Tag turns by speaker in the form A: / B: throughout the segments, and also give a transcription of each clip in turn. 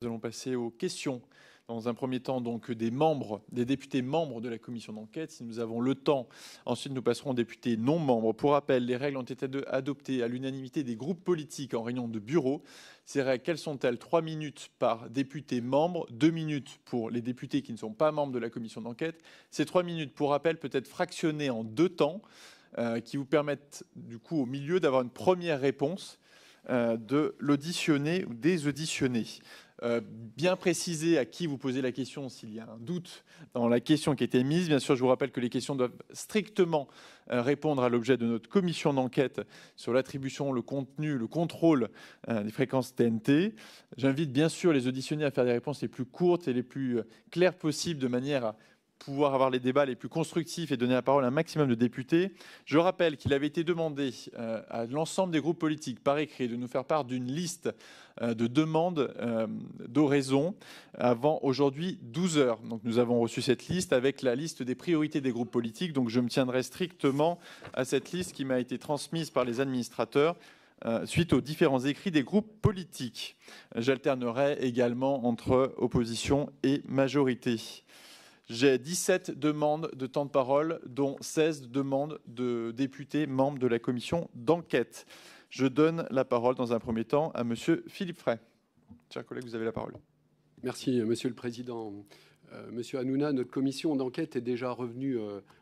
A: Nous allons passer aux questions. Dans un premier temps, donc, des députés membres de la commission d'enquête. Si nous avons le temps, ensuite nous passerons aux députés non membres. Pour rappel, les règles ont été adoptées à l'unanimité des groupes politiques en réunion de bureau. Ces règles, quelles sont-elles? 3 minutes par député membre, 2 minutes pour les députés qui ne sont pas membres de la commission d'enquête. Ces 3 minutes, pour rappel, peut être fractionnées en 2 temps qui vous permettent du coup au milieu d'avoir une première réponse de l'auditionné ou des auditionnés. Bien préciser à qui vous posez la question s'il y a un doute dans la question qui a été mise. Bien sûr, je vous rappelle que les questions doivent strictement répondre à l'objet de notre commission d'enquête sur l'attribution, le contenu, le contrôle des fréquences TNT. J'invite bien sûr les auditionnés à faire des réponses les plus courtes et les plus claires possibles de manière à pouvoir avoir les débats les plus constructifs et donner la parole à un maximum de députés. Je rappelle qu'il avait été demandé à l'ensemble des groupes politiques par écrit de nous faire part d'une liste de demandes d'oraison avant aujourd'hui 12 heures. Donc nous avons reçu cette liste avec la liste des priorités des groupes politiques. Donc je me tiendrai strictement à cette liste qui m'a été transmise par les administrateurs suite aux différents écrits des groupes politiques. J'alternerai également entre opposition et majorité. J'ai 17 demandes de temps de parole, dont 16 demandes de députés membres de la commission d'enquête. Je donne la parole dans un premier temps à Monsieur Philippe Frey. Chers collègues, vous avez la parole.
B: Merci, Monsieur le Président. Monsieur Hanouna, notre commission d'enquête est déjà revenue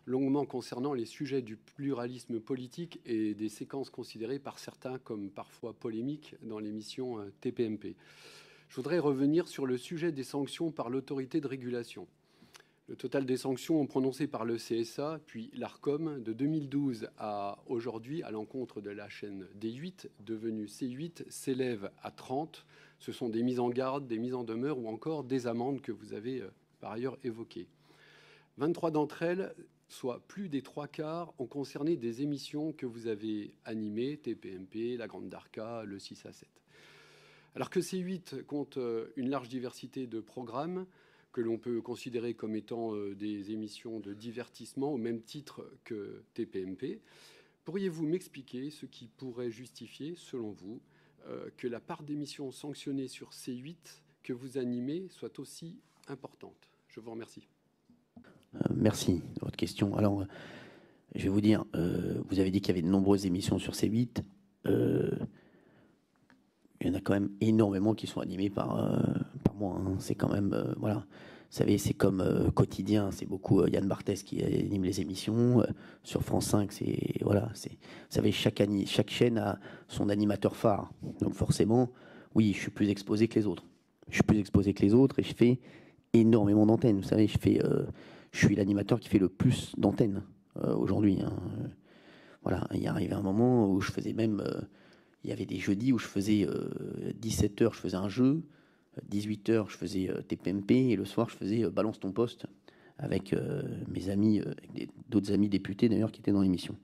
B: longuement concernant les sujets du pluralisme politique et des séquences considérées par certains comme parfois polémiques dans l'émission TPMP. Je voudrais revenir sur le sujet des sanctions par l'autorité de régulation. Le total des sanctions prononcées par le CSA, puis l'ARCOM, de 2012 à aujourd'hui, à l'encontre de la chaîne D8, devenue C8, s'élève à 30. Ce sont des mises en garde, des mises en demeure ou encore des amendes que vous avez par ailleurs évoquées. 23 d'entre elles, soit plus des 3/4, ont concerné des émissions que vous avez animées, TPMP, La Grande Darka, le 6 à 7. Alors que C8 compte une large diversité de programmes, que l'on peut considérer comme étant des émissions de divertissement au même titre que TPMP. Pourriez-vous m'expliquer ce qui pourrait justifier, selon vous, que la part d'émissions sanctionnées sur C8 que vous animez soit aussi importante? Je vous remercie.
C: Merci de votre question. Alors, je vais vous dire, vous avez dit qu'il y avait de nombreuses émissions sur C8. Il y en a quand même énormément qui sont animées par moi. Hein. C'est quand même, voilà. Vous savez, c'est comme Quotidien, c'est beaucoup Yann Barthès qui anime les émissions. Sur France 5, c'est, voilà, c'est, vous savez, chaque chaîne a son animateur phare. Donc forcément, oui, je suis plus exposé que les autres. Je suis plus exposé que les autres et je fais énormément d'antennes. Vous savez, je suis l'animateur qui fait le plus d'antennes aujourd'hui. Hein. Voilà, il y arrivé un moment où je faisais même... il y avait des jeudis où je faisais 17h, je faisais un jeu, 18h, je faisais TPMP, et le soir, je faisais Balance ton poste avec mes amis, d'autres amis députés d'ailleurs qui étaient dans l'émission.